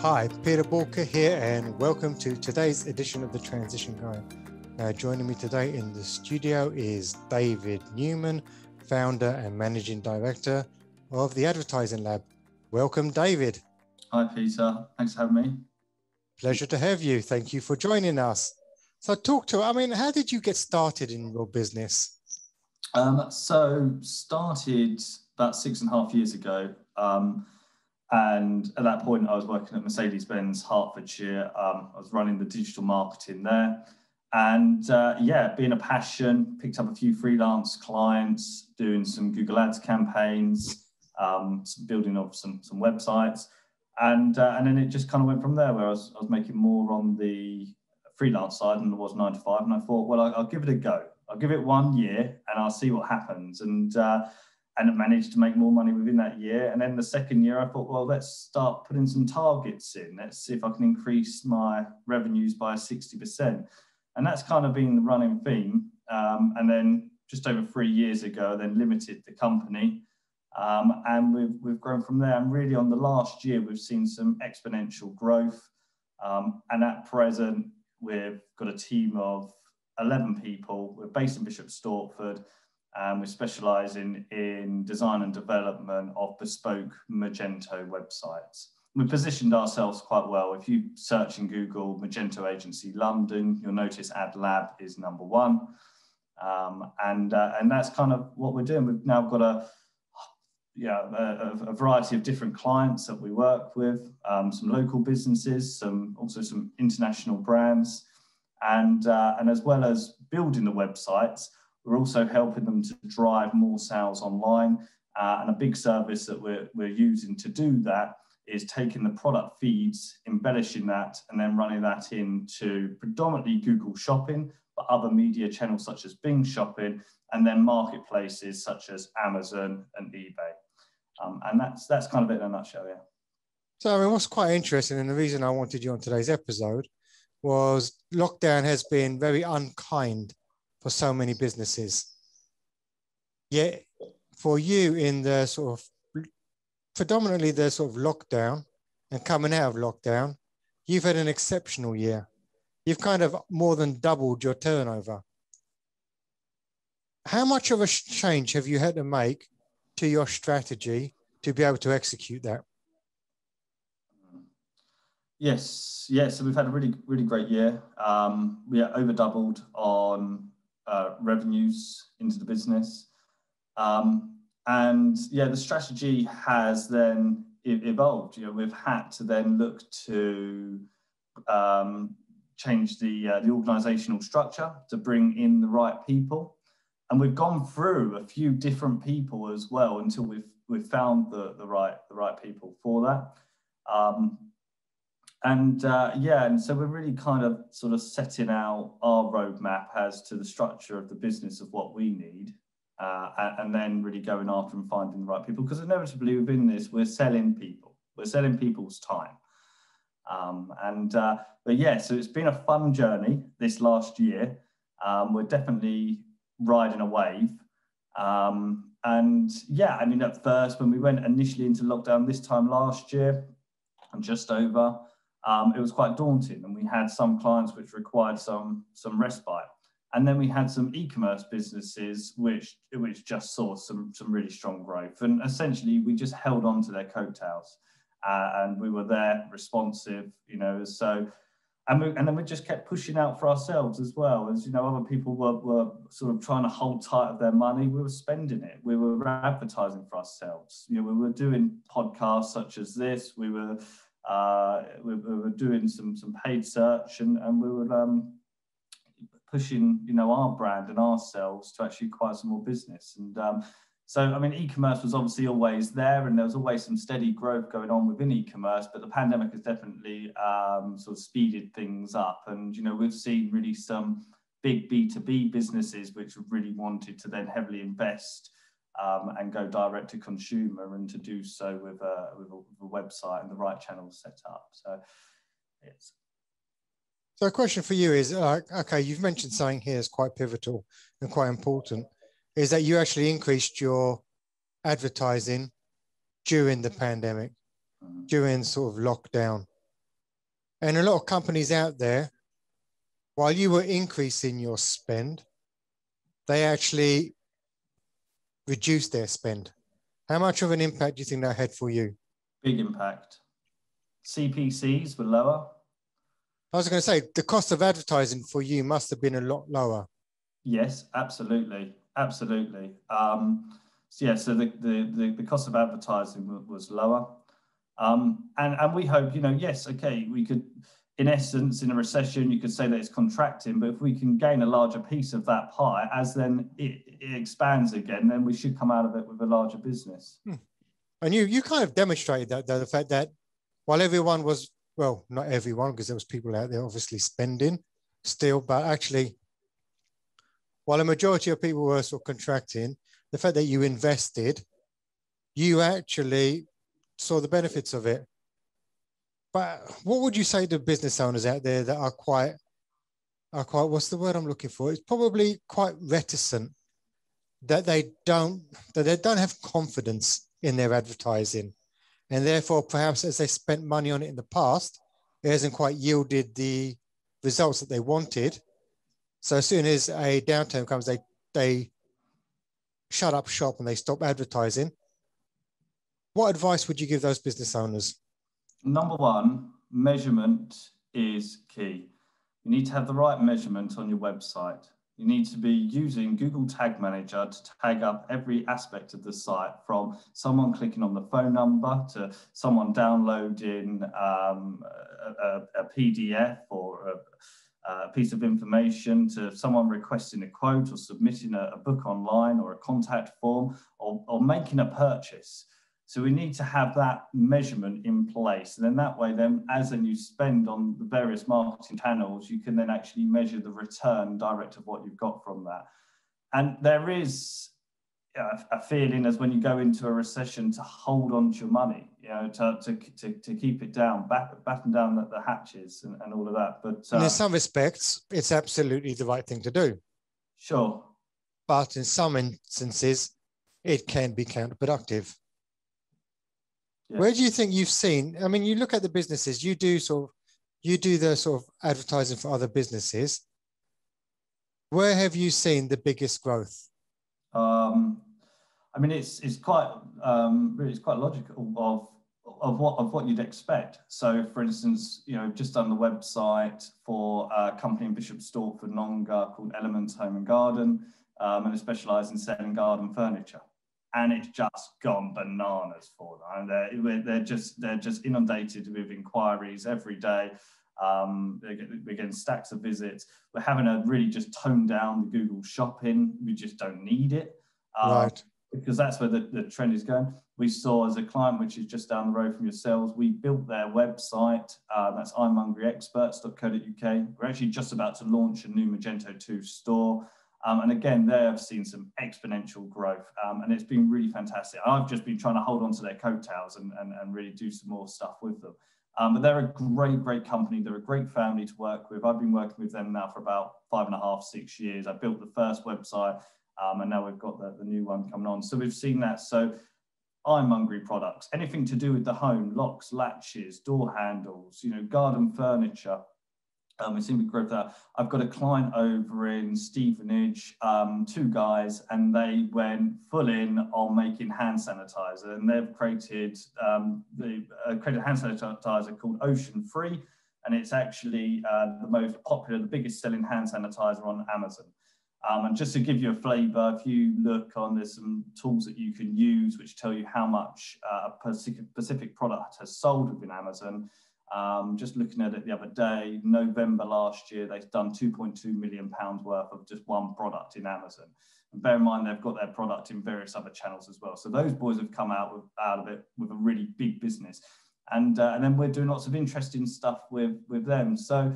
Hi, Peter Boolkah here, and welcome to today's edition of the Transition Guide. Joining me today in the studio is David Newman, founder and managing director of the Advertising Lab. Welcome, David. Hi, Peter. Thanks for having me. Pleasure to have you. Thank you for joining us. So how did you get started in your business? So started about 6.5 years ago. And at that point, I was working at Mercedes-Benz, Hertfordshire. I was running the digital marketing there. And being a passion, picked up a few freelance clients, doing some Google Ads campaigns, building up some websites. And then it just kind of went from there, where I was making more on the freelance side than it was 9 to 5. And I thought, well, I'll give it a go. I'll give it 1 year and I'll see what happens. And I managed to make more money within that year. And then the second year, I thought, well, let's start putting some targets in. Let's see if I can increase my revenues by 60%. And that's kind of been the running theme. And then just over 3 years ago, then limited the company. And we've grown from there. And really on the last year, we've seen some exponential growth. And at present, we've got a team of 11 people. We're based in Bishop Stortford. And we're specialising in design and development of bespoke Magento websites. We positioned ourselves quite well. If you search in Google Magento Agency London, you'll notice Ad Lab is #1. And that's kind of what we're doing. We've now got a variety of different clients that we work with, some local businesses, also some international brands. And as well as building the websites, we're also helping them to drive more sales online. And a big service that we're using to do that is taking the product feeds, embellishing that, and then running that into predominantly Google Shopping, but other media channels such as Bing Shopping, and then marketplaces such as Amazon and eBay. And that's kind of it in a nutshell, yeah. So, what's quite interesting, and the reason I wanted you on today's episode, was lockdown has been very unkind for so many businesses. Yet for you, in the sort of predominantly the sort of lockdown and coming out of lockdown, you've had an exceptional year. You've kind of more than doubled your turnover. How much of a change have you had to make to your strategy to be able to execute that? Yes. So we've had a really, really great year. We are over doubled on revenues into the business. The strategy has then evolved. We've had to then look to change the organizational structure to bring in the right people. And we've gone through a few different people as well until we've found the right people for that. And so we're really kind of sort of setting out our roadmap as to the structure of the business of what we need, and then really going after and finding the right people, because inevitably within this, we're selling people. We're selling people's time. So it's been a fun journey this last year. We're definitely riding a wave. At first, when we went initially into lockdown this time last year, and just over, it was quite daunting, and we had some clients which required some respite, and then we had some e-commerce businesses which just saw some really strong growth, and essentially we just held on to their coattails, and we were there, responsive, and then we just kept pushing out for ourselves as well. As other people were sort of trying to hold tight of their money, we were spending it. We were advertising for ourselves. We were doing podcasts such as this. We were doing some paid search, and we were pushing our brand and ourselves to actually acquire some more business. And e-commerce was obviously always there, and there was always some steady growth going on within e-commerce, but the pandemic has definitely sort of speeded things up. And we've seen really some big B2B businesses which have really wanted to then heavily invest and go direct to consumer, and to do so with a website and the right channels set up. So, yes. So a question for you is, okay, you've mentioned something here is quite pivotal and quite important, is that you actually increased your advertising during the pandemic, during sort of lockdown. And a lot of companies out there, while you were increasing your spend, they actually reduced their spend. How much of an impact do you think that had for you? Big impact. CPCs were lower. I was going to say, the cost of advertising for you must have been a lot lower. Yes, absolutely. Absolutely. So the cost of advertising was lower. And we hope, yes, okay, we could, in essence, in a recession, you could say that it's contracting, but if we can gain a larger piece of that pie, as then it expands again, then we should come out of it with a larger business. And you kind of demonstrated that, though, the fact that while everyone was, well, not everyone, because there was people out there obviously spending still, but actually, while a majority of people were sort of contracting, the fact that you invested, you actually saw the benefits of it. But what would you say to business owners out there that are quite, what's the word I'm looking for? It's probably quite reticent, that they don't have confidence in their advertising. And therefore, perhaps as they spent money on it in the past, it hasn't quite yielded the results that they wanted. So as soon as a downturn comes, they shut up shop and they stop advertising. What advice would you give those business owners? Number one, measurement is key. You need to have the right measurement on your website. You need to be using Google Tag Manager to tag up every aspect of the site, from someone clicking on the phone number to someone downloading a PDF or a piece of information, to someone requesting a quote or submitting a book online or a contact form or making a purchase. So we need to have that measurement in place. And then that way, as you spend on the various marketing channels, you can then actually measure the return direct of what you've got from that. And there is a feeling, as when you go into a recession, to hold on to your money, to keep it down, batten down the hatches and all of that. But in some respects, it's absolutely the right thing to do. Sure. But in some instances, it can be counterproductive. Yeah. Where do you think you've seen, I mean, you look at the businesses, you do the sort of advertising for other businesses. Where have you seen the biggest growth? I mean, it's quite logical of what you'd expect. So, for instance, just on the website for a company in Bishop Stortford, Nonga, called Elements Home and Garden, and they specialise in selling garden furniture. And it's just gone bananas for them. And they're just inundated with inquiries every day. We're getting stacks of visits. We're having to really just tone down the Google shopping. We just don't need it. Right. Because that's where the trend is going. We saw, as a client, which is just down the road from yourselves, we built their website. That's imhungryexperts.co.uk. We're actually just about to launch a new Magento 2 store. And again, they have seen some exponential growth, and it's been really fantastic. I've just been trying to hold on to their coattails and really do some more stuff with them. But they're a great company. They're a great family to work with. I've been working with them now for about 5.5, 6 years. I built the first website, and now we've got the new one coming on. So we've seen that. So I'm hungry products, anything to do with the home, locks, latches, door handles, garden furniture. We've seen big growth there. I've got a client over in Stevenage, 2 guys, and they went full in on making hand sanitizer, and they've created hand sanitizer called Ocean Free, and it's actually the most popular, the biggest selling hand sanitizer on Amazon. And just to give you a flavour, if you look on, there's some tools that you can use which tell you how much a specific product has sold within Amazon. Just looking at it the other day, November last year, they've done £2.2 million worth of just one product in Amazon. And bear in mind, they've got their product in various other channels as well. So those boys have come out of it with a really big business. And then we're doing lots of interesting stuff with them. So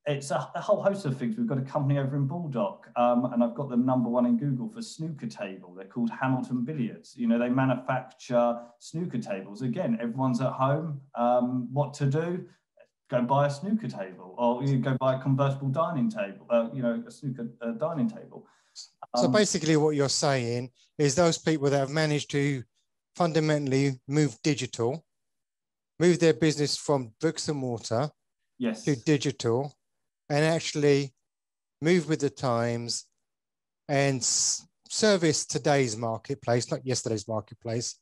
it's a whole host of things. We've got a company over in Bulldog, and I've got them #1 in Google for snooker table. They're called Hamilton Billiards. They manufacture snooker tables. Again, everyone's at home. What to do? Go buy a snooker table, or you go buy a convertible dining table. A snooker dining table. So basically, what you're saying is those people that have managed to fundamentally move digital, move their business from bricks and mortar Yes. to digital and actually move with the times and service today's marketplace, not yesterday's marketplace.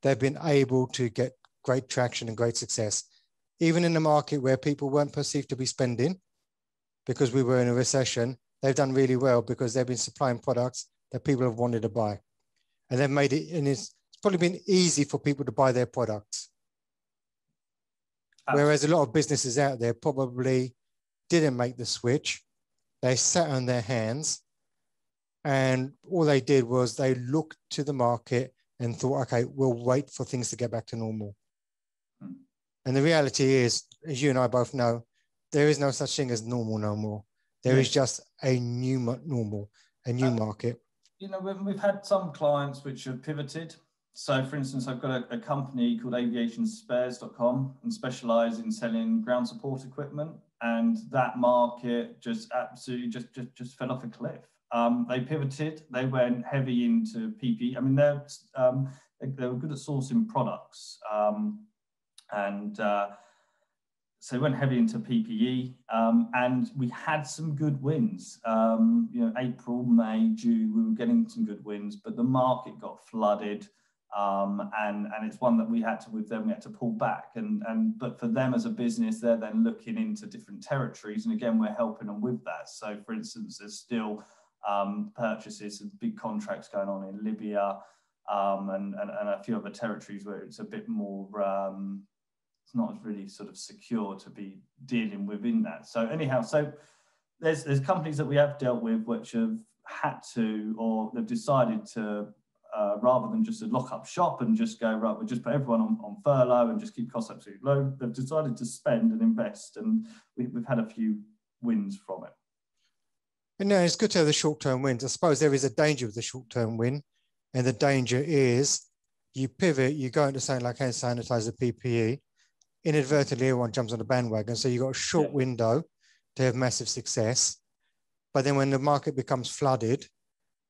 They've been able to get great traction and great success, even in a market where people weren't perceived to be spending because we were in a recession. They've done really well because they've been supplying products that people have wanted to buy. And they've made it, and it's probably been easy for people to buy their products. Absolutely. Whereas a lot of businesses out there probably didn't make the switch. They sat on their hands, and all they did was they looked to the market and thought, okay, we'll wait for things to get back to normal. And the reality is, as you and I both know, there is no such thing as normal no more. There is just a new normal, a new market. You know, we've had some clients which have pivoted. So, for instance, I've got a company called aviationspares.com and specialise in selling ground support equipment. And that market just absolutely just fell off a cliff. They pivoted. They went heavy into PPE. I mean, they were good at sourcing products, so we went heavy into PPE, and we had some good wins. You know, April, May, June, we were getting some good wins, but the market got flooded, and it's one that we had to pull back. But for them as a business, they're then looking into different territories, and again, we're helping them with that. So, for instance, there's still purchases and big contracts going on in Libya, and a few other territories where it's a bit more. It's not really sort of secure to be dealing within that. So anyhow, so there's companies that we have dealt with which have had to, or they've decided to, rather than just lock up shop and just go, right, we'll just put everyone on furlough and just keep costs absolutely low. They've decided to spend and invest, and we've had a few wins from it. And no, it's good to have the short-term wins. I suppose there is a danger with the short-term win, and the danger is you pivot, you go into something like hand sanitizer, PPE, inadvertently everyone jumps on the bandwagon. So you've got a short window to have massive success. But then when the market becomes flooded,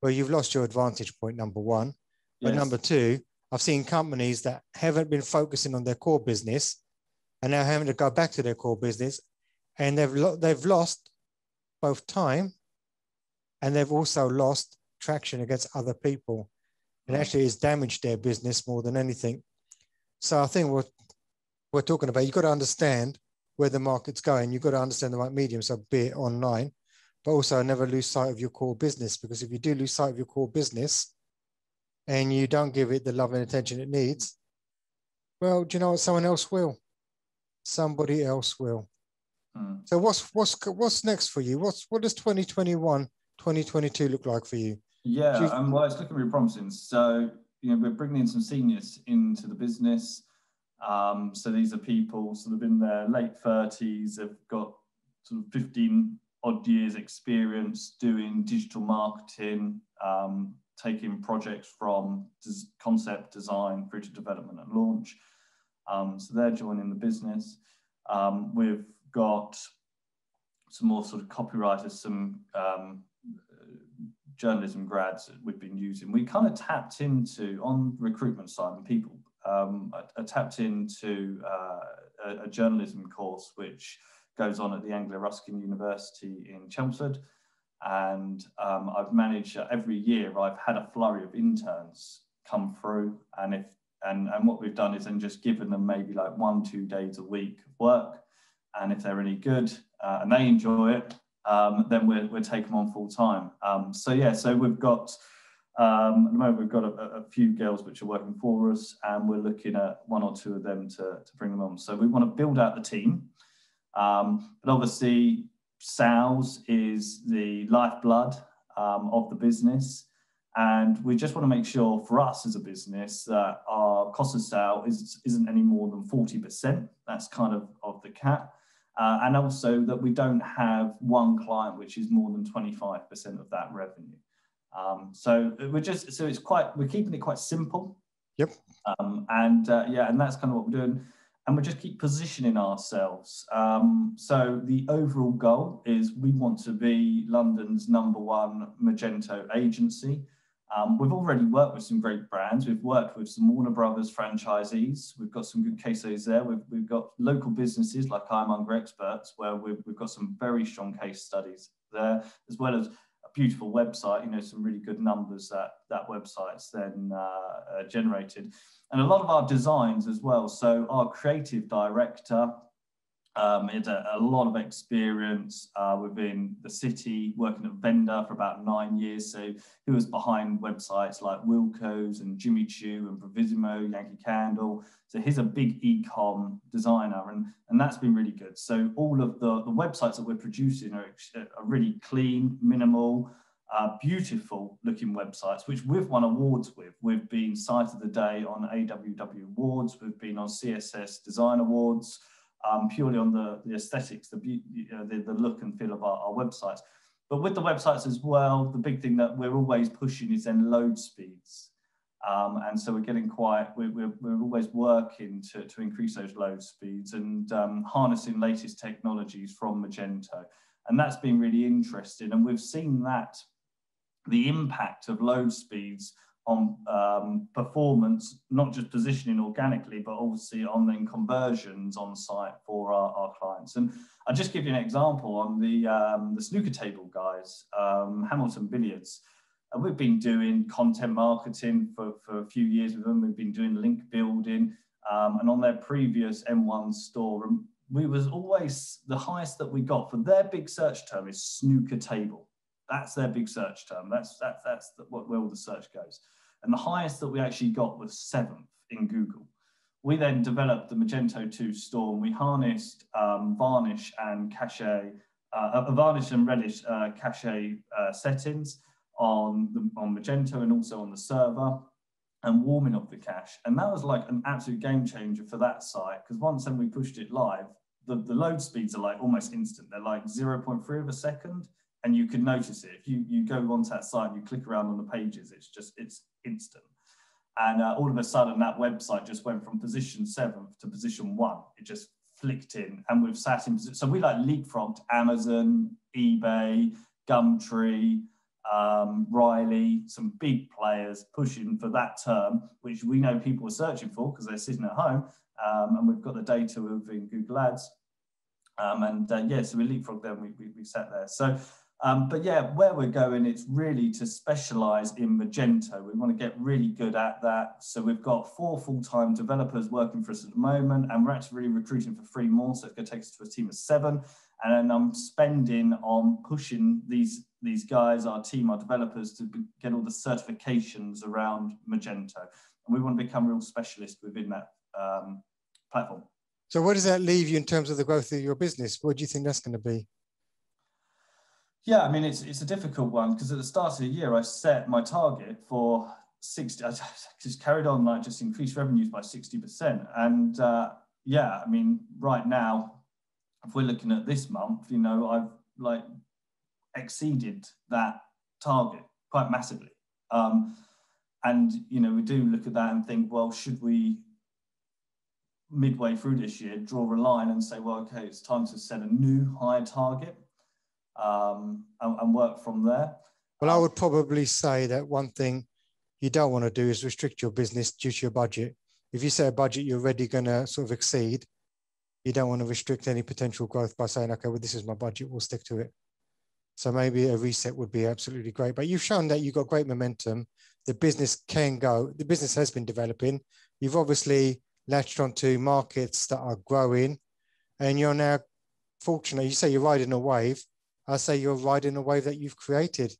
well, you've lost your advantage point, number one. But number two, I've seen companies that haven't been focusing on their core business and now having to go back to their core business, and they've lost both time and they've also lost traction against other people. And actually it's damaged their business more than anything. So I think we're talking about, you've got to understand where the market's going. You've got to understand the right medium, so be it online, but also never lose sight of your core business, because if you do lose sight of your core business and you don't give it the love and attention it needs, well, do you know what? Someone else will. Somebody else will. So what's next for you? What does 2021, 2022 look like for you? Yeah, well, it's looking really promising. So, you know, we're bringing in some seniors into the business. So these are people sort of in their late 30s, have got sort of 15 odd years experience doing digital marketing, taking projects from concept design through to development and launch. So they're joining the business. We've got some more sort of copywriters, some journalism grads that we've been using. We kind of tapped into, on the recruitment side and people, I tapped into a journalism course which goes on at the Anglo-Ruskin University in Chelmsford, and I've managed every year I've had a flurry of interns come through, and what we've done is then just given them maybe like 1-2 days a week of work, and if they're any good and they enjoy it, then we'll take them on full time. So we've got at the moment we've got a few girls which are working for us, and we're looking at 1 or 2 of them to bring them on. So we want to build out the team, but obviously sales is the lifeblood of the business, and we just want to make sure for us as a business that our cost of sale isn't any more than 40%. That's kind of the cap. And also that we don't have one client which is more than 25% of that revenue. So we're keeping it quite simple. Yep. And that's kind of what we're doing. And we just keep positioning ourselves. So the overall goal is we want to be London's #1 Magento agency. We've already worked with some great brands. We've worked with some Warner Brothers franchisees. We've got some good case studies there. We've got local businesses like I'm Hungry Experts, where we've got some very strong case studies there, as well as a beautiful website, some really good numbers that website's then generated. And a lot of our designs as well. So our creative director, had a lot of experience within the city, working at Vendor for about 9 years. So he was behind websites like Wilco's and Jimmy Choo and Bravissimo, Yankee Candle. So he's a big e-com designer, and that's been really good. So all of the websites that we're producing are really clean, minimal, beautiful looking websites, which we've won awards with. We've been Site of the Day on AWW Awards. We've been on CSS Design Awards. Purely on the aesthetics, the look and feel of our websites. But with the websites as well, the big thing that we're always pushing is then load speeds. And so we're always working to increase those load speeds and harnessing latest technologies from Magento. And that's been really interesting. And we've seen that the impact of load speeds on performance, not just positioning organically, but obviously on then conversions on site for our clients. And I'll just give you an example on the snooker table guys, Hamilton Billiards. We've been doing content marketing for a few years with them. We've been doing link building, and on their previous M1 store, we was always the highest that we got for their big search term is snooker table. That's their big search term. That's where all the search goes. And the highest that we actually got was 7th in Google. We then developed the Magento 2 store, and we harnessed varnish and cache, varnish and reddish cache settings on Magento and also on the server, and warming of the cache. And that was like an absolute game changer for that site, because once then we pushed it live, the load speeds are like almost instant. They're like 0.3 of a second. And you can notice it. If you go onto that site and you click around on the pages, it's instant. And all of a sudden, that website just went from position 7th to position 1. It just flicked in, and we've sat in. So we like leapfrogged Amazon, eBay, Gumtree, Riley, some big players pushing for that term, which we know people are searching for because they're sitting at home. And we've got the data within Google Ads. So we leapfrogged them. We sat there. So. But yeah, where we're going, it's really to specialize in Magento. We want to get really good at that. So we've got 4 full-time developers working for us at the moment, and we're actually really recruiting for 3 more. So it's going to take us to a team of 7. And then I'm spending on pushing these guys, our team, our developers, to get all the certifications around Magento. And we want to become real specialists within that platform. So where does that leave you in terms of the growth of your business? What do you think that's going to be? Yeah, I mean, it's a difficult one, because at the start of the year, I set my target for 60. I just carried on, like, just increased revenues by 60%. And yeah, I mean, right now, if we're looking at this month, I've like exceeded that target quite massively. And, we do look at that and think, well, should we midway through this year draw a line and say, well, okay, it's time to set a new higher target? And work from there. Well, I would probably say that one thing you don't want to do is restrict your business due to your budget. If you set a budget you're already going to sort of exceed, you don't want to restrict any potential growth by saying, okay, well, this is my budget, we'll stick to it. So maybe a reset would be absolutely great. But you've shown that you've got great momentum. The business can go. The business has been developing. You've obviously latched onto markets that are growing, and you're now fortunate. You say you're riding a wave. I say you're riding a wave that you've created.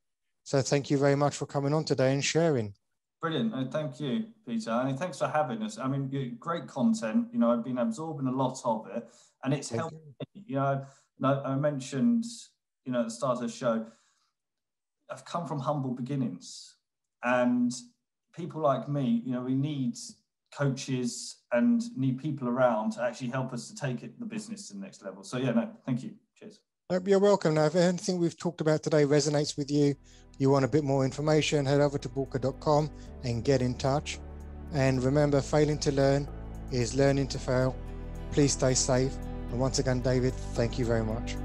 So thank you very much for coming on today and sharing. Brilliant. Thank you, Peter. And thanks for having us. I mean, great content. I've been absorbing a lot of it, and it's helped me. I mentioned, at the start of the show, I've come from humble beginnings, and people like me, we need coaches and need people around to actually help us to take the business to the next level. So yeah, thank you. Cheers. You're welcome. Now, if anything we've talked about today resonates with you, you want a bit more information, head over to boolkah.com and get in touch. And remember, failing to learn is learning to fail. Please stay safe. And once again, David, thank you very much.